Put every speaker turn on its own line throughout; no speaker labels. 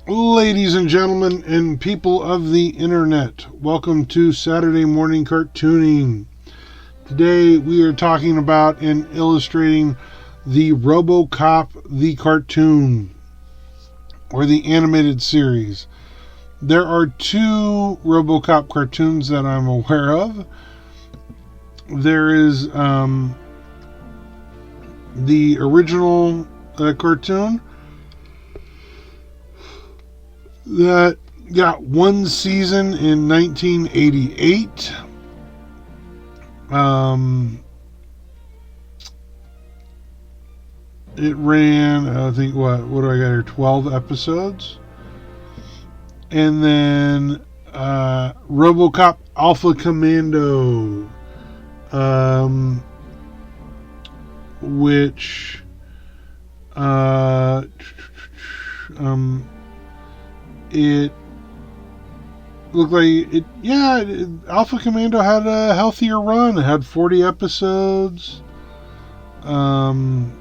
Ladies and gentlemen and people of the internet, welcome to Saturday Morning Cartooning. Today we are talking about and illustrating the RoboCop the cartoon, or the animated series. There are two RoboCop cartoons that I'm aware of. There is the original cartoon that got one season in 1988. It ran, I think, what do I got here? 12 episodes. And then RoboCop Alpha Commando, which it looked like Alpha Commando had a healthier run. It had 40 episodes. I'm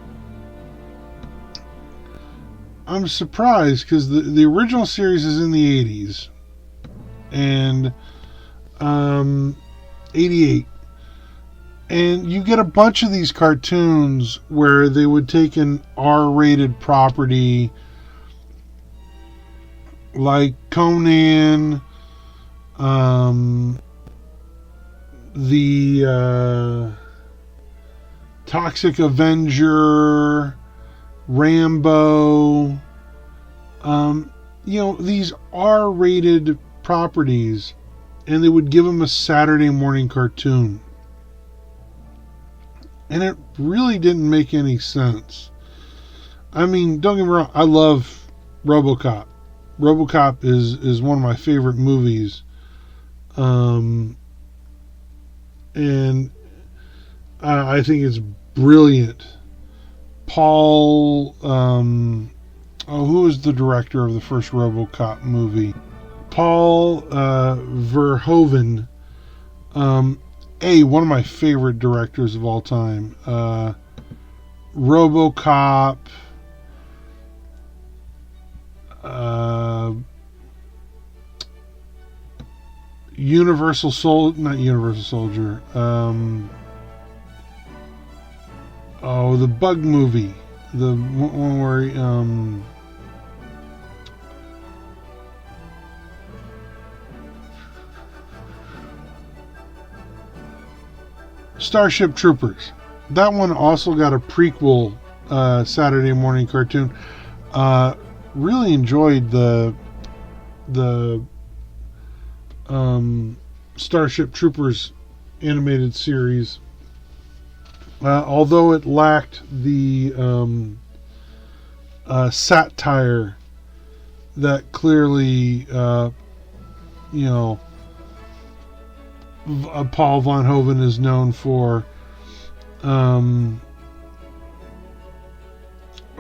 surprised because the original series is in the 80s and 88. And you get a bunch of these cartoons where they would take an R-rated property like Conan, the Toxic Avenger, Rambo, these R-rated properties, and they would give them a Saturday morning cartoon. And it really didn't make any sense. I mean, don't get me wrong, I love RoboCop. RoboCop is one of my favorite movies. And I think it's brilliant. Paul, who was the director of the first RoboCop movie? Paul Verhoeven. One of my favorite directors of all time. RoboCop. Not Universal Soldier. The Bug movie. The one where Starship Troopers. That one also got a prequel Saturday morning cartoon. Really enjoyed the Starship Troopers animated series, although it lacked the satire that clearly Paul von Hoven is known for.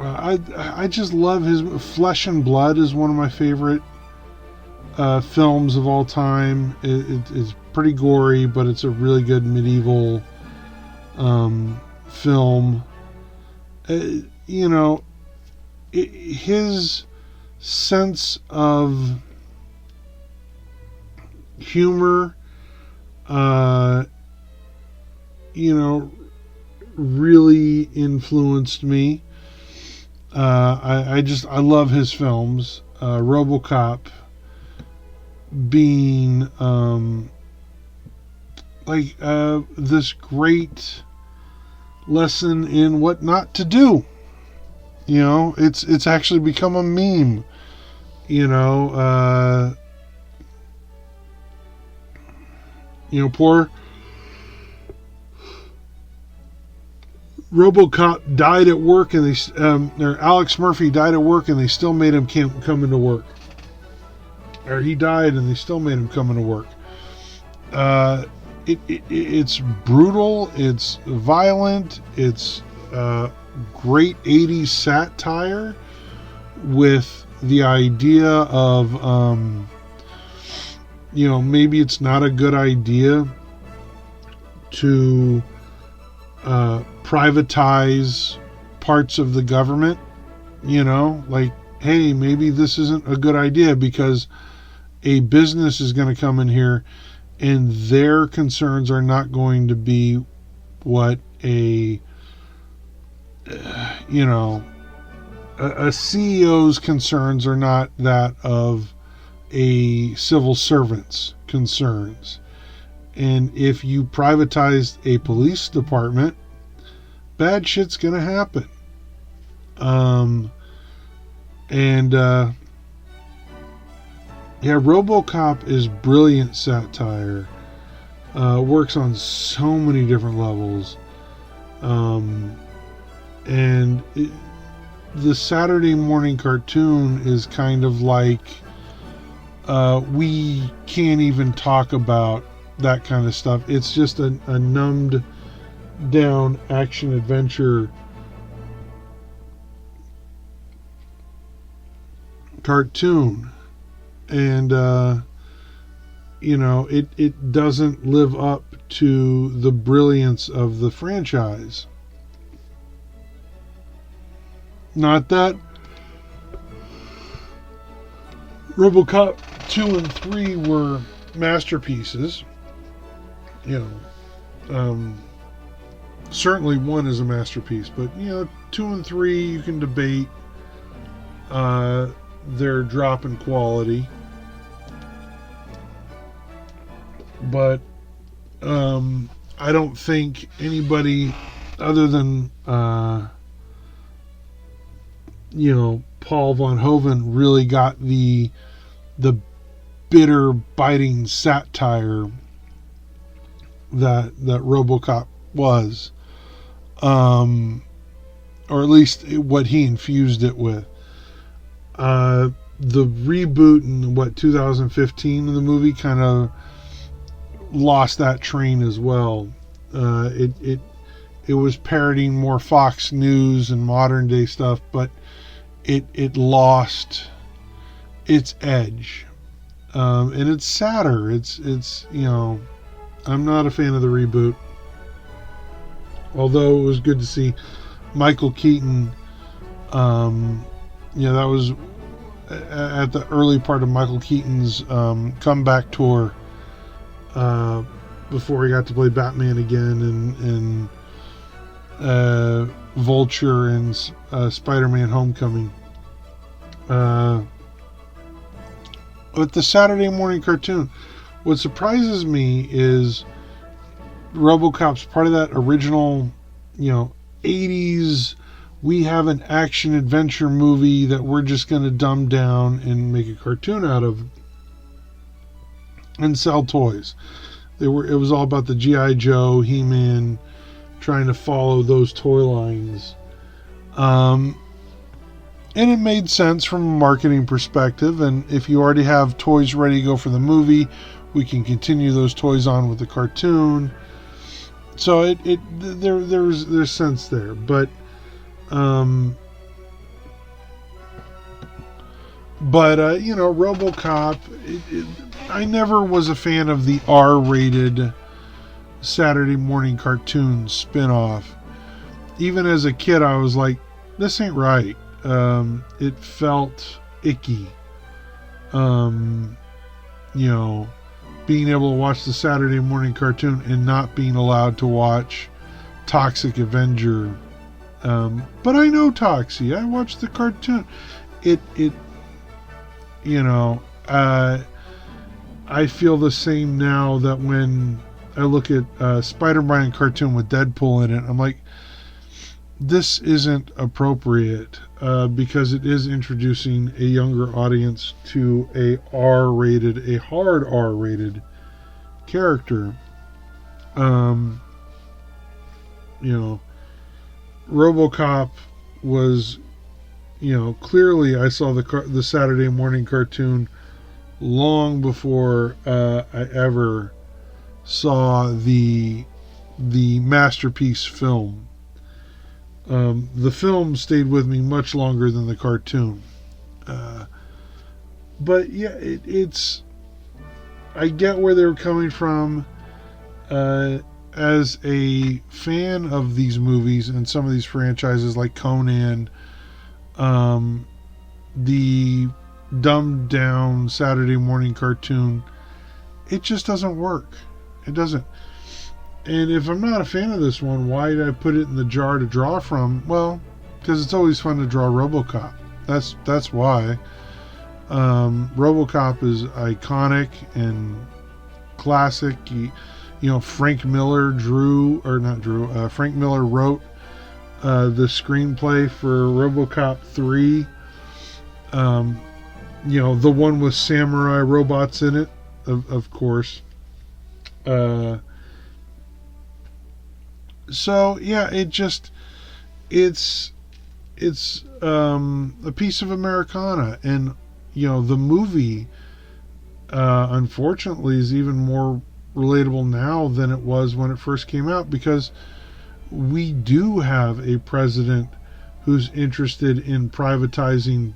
I just love his Flesh and Blood is one of my favorite films of all time. It's pretty gory, but it's a really good medieval film. His sense of humor, really influenced me. I love his films. RoboCop being this great lesson in what not to do. It's actually become a meme. Poor RoboCop died at work, and Alex Murphy died at work, and they still made him come into work. Or he died, and they still made him come into work. It's brutal. It's violent. It's great 80s satire with the idea of maybe it's not a good idea to privatize parts of the government, like hey, maybe this isn't a good idea, because a business is going to come in here and their concerns are not going to be what a CEO's concerns are not that of a civil servant's concerns. And if you privatize a police department, bad shit's gonna happen. RoboCop is brilliant satire. Works on so many different levels. The Saturday morning cartoon is kind of like, we can't even talk about that kind of stuff. It's just a numbed down action adventure cartoon. And it doesn't live up to the brilliance of the franchise. Not that RoboCop 2 and 3 were masterpieces. Certainly 1 is a masterpiece, but 2 and 3 you can debate their drop in quality. But I don't think anybody other than Paul von Hoven really got the bitter, biting satire that RoboCop was, or at least what he infused it with. The reboot in 2015 of the movie kind of lost that train as well. It was parodying more Fox News and modern day stuff, but it lost its edge, and it's sadder. It's I'm not a fan of the reboot, although it was good to see Michael Keaton. That was at the early part of Michael Keaton's comeback tour, before he got to play Batman again and Vulture and Spider-Man Homecoming. But the Saturday morning cartoon, what surprises me is RoboCop's part of that original 80s, we have an action adventure movie that we're just going to dumb down and make a cartoon out of and sell toys. It was all about the G.I. Joe, He-Man, trying to follow those toy lines. And it made sense from a marketing perspective, and if you already have toys ready to go for the movie, we can continue those toys on with the cartoon. So there's sense there, but RoboCop, I never was a fan of the R-rated Saturday morning cartoon spin-off. Even as a kid, I was like, this ain't right. It felt icky. Being able to watch the Saturday morning cartoon and not being allowed to watch Toxic Avenger. But I know Toxie. I watched the cartoon. I feel the same now that when I look at Spider-Man cartoon with Deadpool in it, I'm like, this isn't appropriate, because it is introducing a younger audience to a hard R-rated character. RoboCop was, clearly I saw the Saturday morning cartoon long before I ever saw the masterpiece film. The film stayed with me much longer than the cartoon. But yeah, it's I get where they're coming from. As a fan of these movies and some of these franchises like Conan, the dumbed down Saturday morning cartoon, it just doesn't work. It doesn't. And if I'm not a fan of this one, why did I put it in the jar to draw from? Well, because it's always fun to draw RoboCop. That's why. RoboCop is iconic and classic. Frank Miller Frank Miller wrote the screenplay for RoboCop 3. The one with samurai robots in it, of course. So yeah, it's a piece of Americana, and the movie unfortunately is even more relatable now than it was when it first came out, because we do have a president who's interested in privatizing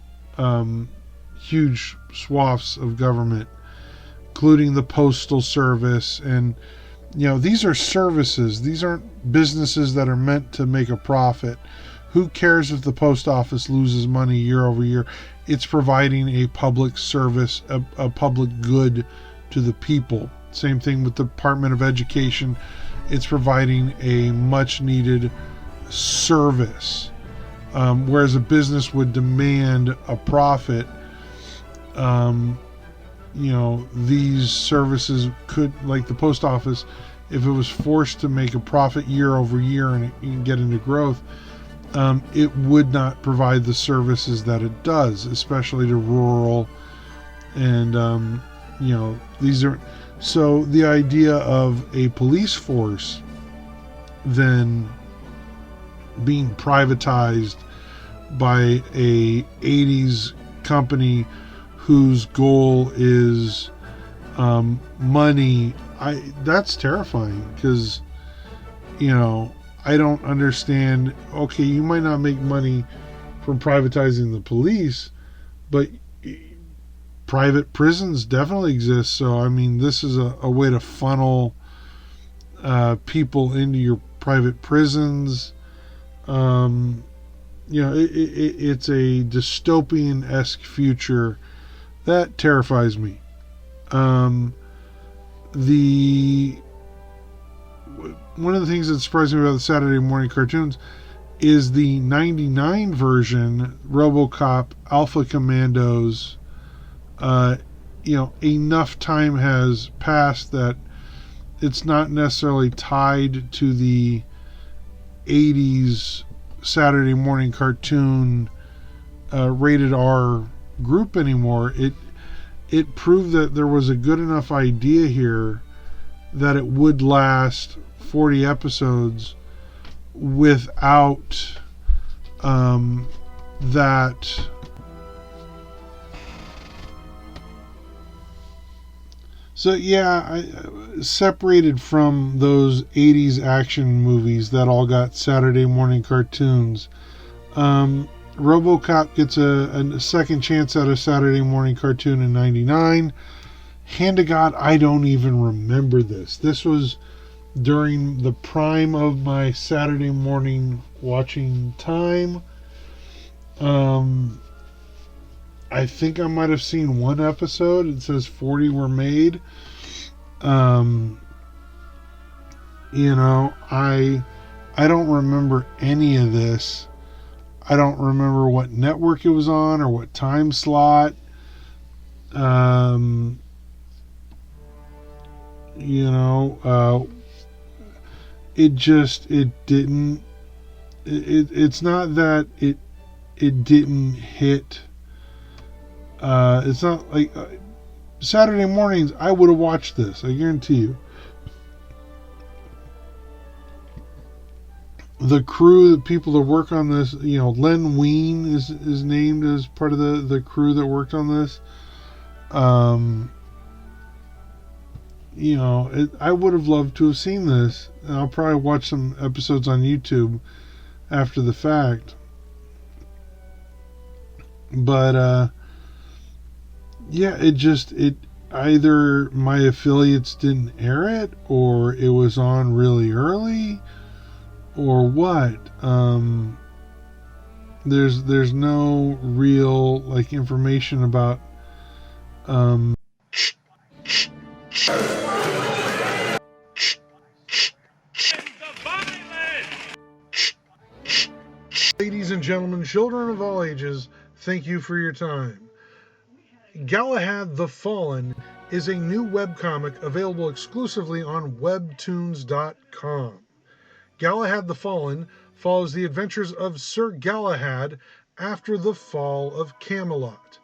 huge swaths of government, including the postal service. And these are services. These aren't businesses that are meant to make a profit. Who cares if the post office loses money year over year? It's providing a public service, a public good to the people. Same thing with the Department of Education. It's providing a much needed service. Whereas a business would demand a profit, these services could, like the post office, if it was forced to make a profit year over year and get into growth, it would not provide the services that it does, especially to rural and these are. So the idea of a police force then being privatized by a 80s company whose goal is money, that's terrifying, because I don't understand. Okay, you might not make money from privatizing the police, but private prisons definitely exist. So I mean, this is a way to funnel people into your private prisons. It's a dystopian-esque future that terrifies me. One of the things that surprised me about the Saturday morning cartoons is the 99 version, RoboCop Alpha Commandos. Enough time has passed that it's not necessarily tied to the 80s Saturday morning cartoon rated R group anymore. It proved that there was a good enough idea here that it would last 40 episodes without that. So yeah, I separated from those 80s action movies that all got Saturday morning cartoons. RoboCop gets a second chance at a Saturday morning cartoon in 99. Hand to God, I don't even remember this. This was during the prime of my Saturday morning watching time. I think I might have seen one episode. It says 40 were made. I don't remember any of this. I don't remember what network it was on or what time slot. It's not that it didn't hit. It's not like Saturday mornings I would have watched this, I guarantee you. The crew, the people that work on this, Len Wein is named as part of the crew that worked on this. I would have loved to have seen this. And I'll probably watch some episodes on YouTube after the fact. But it either my affiliates didn't air it, or it was on really early, or what. There's no real like information about Ladies and gentlemen, children of all ages, thank you for your time. Galahad the Fallen is a new webcomic available exclusively on webtoons.com. Galahad the Fallen follows the adventures of Sir Galahad after the fall of Camelot.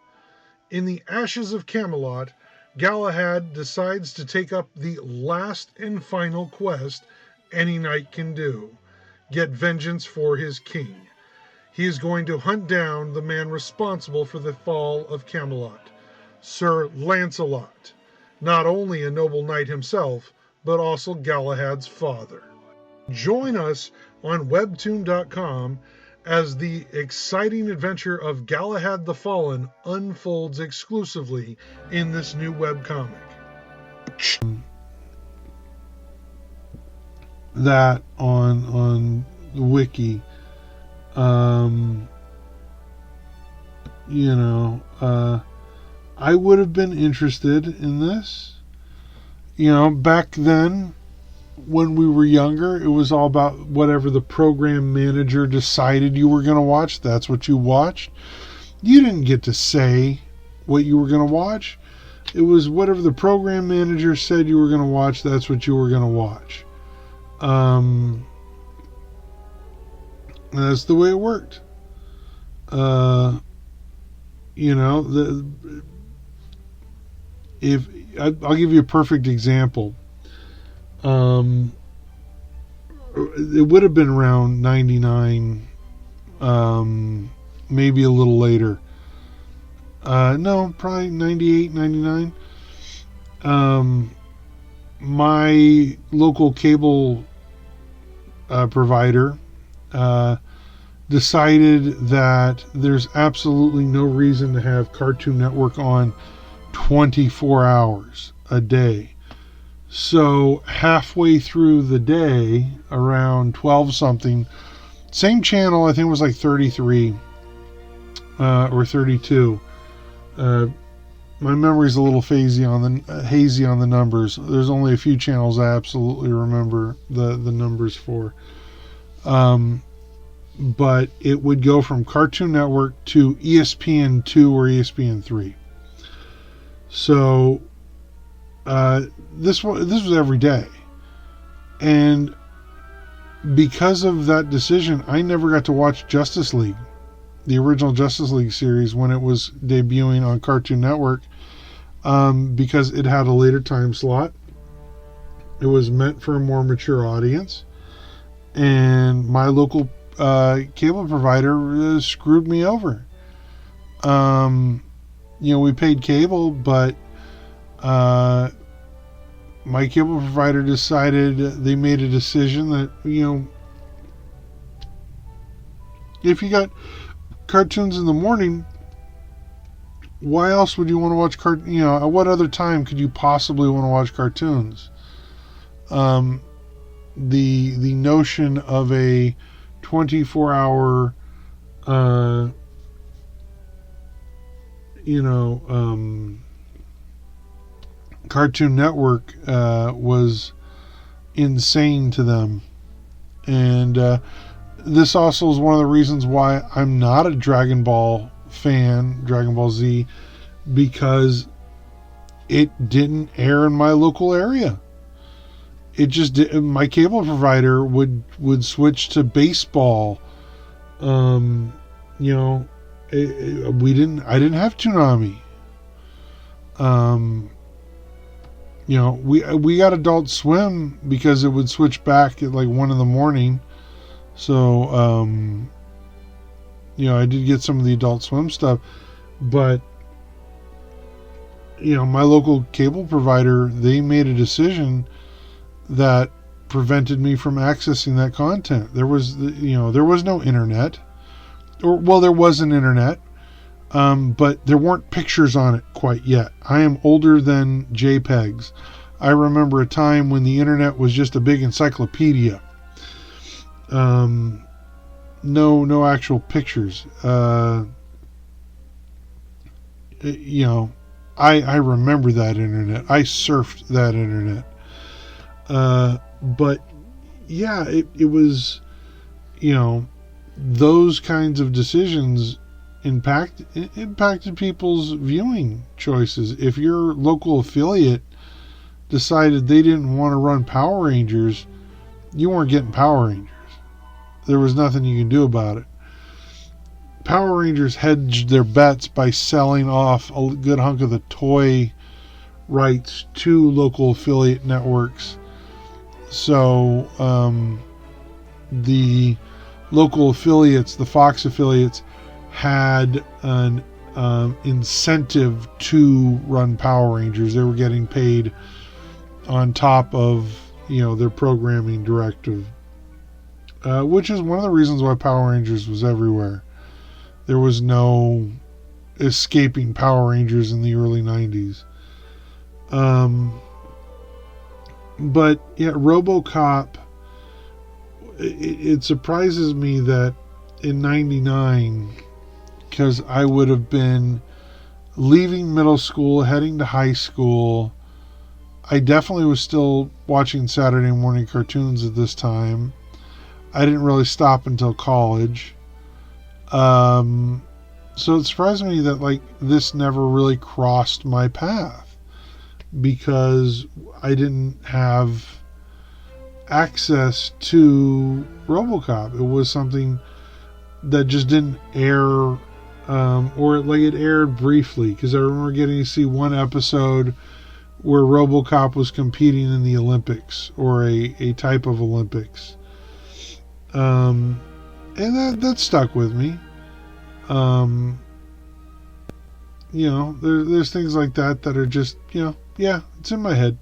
In the ashes of Camelot, Galahad decides to take up the last and final quest any knight can do: get vengeance for his king. He is going to hunt down the man responsible for the fall of Camelot, Sir Lancelot, not only a noble knight himself, but also Galahad's father. Join us on webtoon.com as the exciting adventure of Galahad the Fallen unfolds exclusively in this new webcomic. That on the wiki, I would have been interested in this. Back then, when we were younger, it was all about whatever the program manager decided you were going to watch. That's what you watched. You didn't get to say what you were going to watch. It was whatever the program manager said you were going to watch. That's what you were going to watch. That's the way it worked. I'll give you a perfect example. It would have been around 99, maybe a little later. No, probably 98, 99. My local cable provider decided that there's absolutely no reason to have Cartoon Network on 24 hours a day. So halfway through the day, around 12 something, same channel, I think it was like 33 or 32. My memory's a little hazy on the numbers. There's only a few channels I absolutely remember the numbers for. But it would go from Cartoon Network to ESPN2 or ESPN3. So this was every day. And because of that decision, I never got to watch Justice League, the original Justice League series, when it was debuting on Cartoon Network, because it had a later time slot. It was meant for a more mature audience. And my local cable provider screwed me over. We paid cable, but my cable provider they made a decision that, if you got cartoons in the morning, why else would you want to watch at what other time could you possibly want to watch cartoons? The notion of a 24-hour Cartoon Network was insane to them. And this also is one of the reasons why I'm not a Dragon Ball fan, Dragon Ball Z, because it didn't air in my local area. It just did. My cable provider would switch to baseball. I didn't have Toonami. We got Adult Swim because it would switch back at like 1 a.m. So, I did get some of the Adult Swim stuff, but, my local cable provider, they made a decision that prevented me from accessing that content. There was no internet, there was an internet, but there weren't pictures on it quite yet. I am older than JPEGs. I remember a time when the internet was just a big encyclopedia. no actual pictures. I remember that internet. I surfed that internet. But yeah, it was, those kinds of decisions impacted people's viewing choices. If your local affiliate decided they didn't want to run Power Rangers, you weren't getting Power Rangers. There was nothing you can do about it. Power Rangers hedged their bets by selling off a good hunk of the toy rights to local affiliate networks. So the local affiliates, the Fox affiliates, had an incentive to run Power Rangers. They were getting paid on top of their programming directive, which is one of the reasons why Power Rangers was everywhere. There was no escaping Power Rangers in the early 90s. But yeah, RoboCop, it surprises me that in 99, because I would have been leaving middle school, heading to high school. I definitely was still watching Saturday morning cartoons at this time. I didn't really stop until college. So it surprised me that this never really crossed my path, because I didn't have access to RoboCop. It was something that just didn't air, or it aired briefly, because I remember getting to see one episode where RoboCop was competing in the Olympics, or a type of Olympics. And that stuck with me. There's things like that are just, yeah, it's in my head.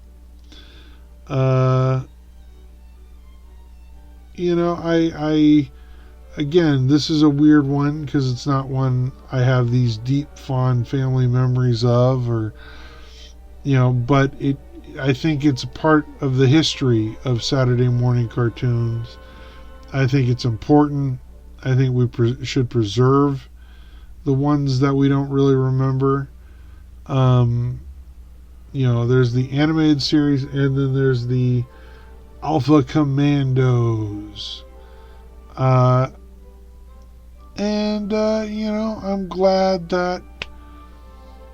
I again, this is a weird one, because it's not one I have these deep, fond family memories of, or, but I think it's a part of the history of Saturday morning cartoons. I think it's important. I think we should preserve the ones that we don't really remember. There's the animated series, and then there's the Alpha Commandos. I'm glad that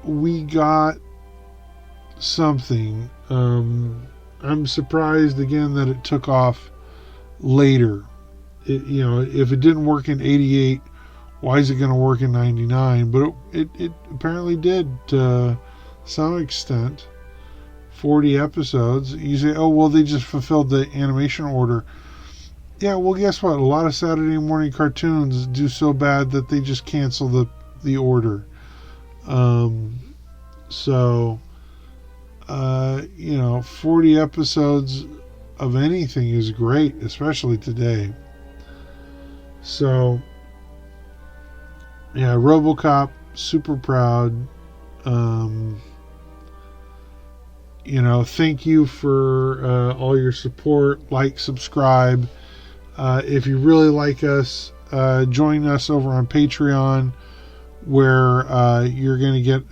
we got something. I'm surprised again that it took off later. If it didn't work in 88, why is it going to work in 99? But it apparently did to some extent. 40 episodes. You say, oh, well, they just fulfilled the animation order. Yeah, well, guess what? A lot of Saturday morning cartoons do so bad that they just cancel the order. 40 episodes of anything is great, especially today. So, yeah, RoboCop, super proud. Thank you for all your support. Like, subscribe. If you really like us, join us over on Patreon, where you're going to get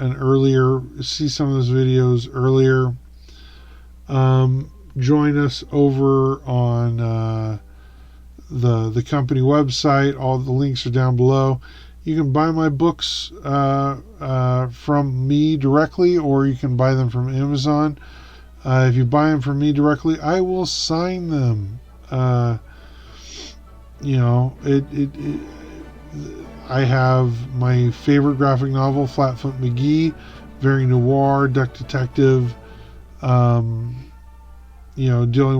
see some of those videos earlier. Join us over on the company website. All the links are down below. You can buy my books from me directly, or you can buy them from Amazon. If you buy them from me directly, I will sign them. I have my favorite graphic novel, Flatfoot McGee, very noir, duck detective, dealing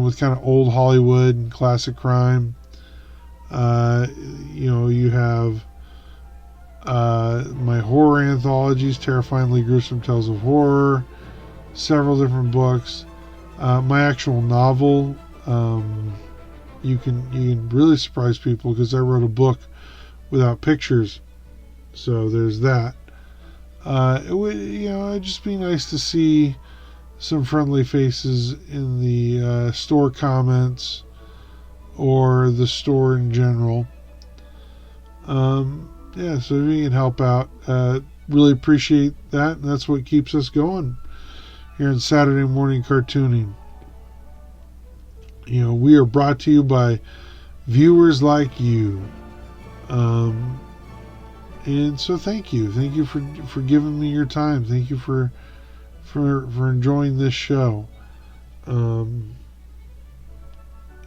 with kind of old Hollywood and classic crime. You have my horror anthologies, Terrifyingly Gruesome Tales of Horror, several different books. My actual novel, you can really surprise people, because I wrote a book without pictures, so there's that. It'd just be nice to see some friendly faces in the store comments, or the store in general. Yeah, so if you can help out, really appreciate that. And that's what keeps us going here in Saturday morning cartooning. We are brought to you by viewers like you. And so thank you for giving me your time. Thank you for enjoying this show.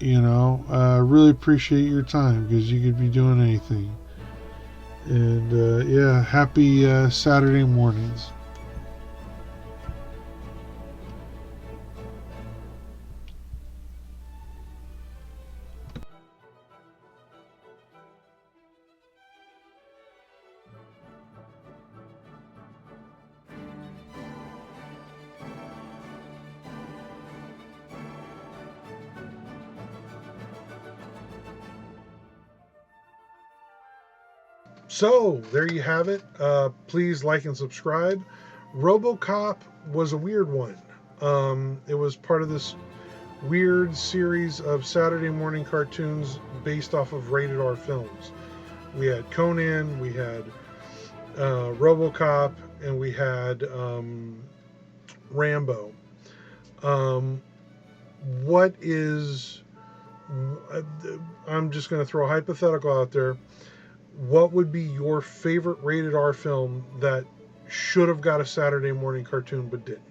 Really appreciate your time, because you could be doing anything. And happy Saturday mornings. So there you have it. Please like and subscribe. RoboCop was a weird one. It was part of this weird series of Saturday morning cartoons based off of rated R films. We had Conan, we had RoboCop, and we had Rambo. I'm just going to throw a hypothetical out there. What would be your favorite rated R film that should have got a Saturday morning cartoon but didn't?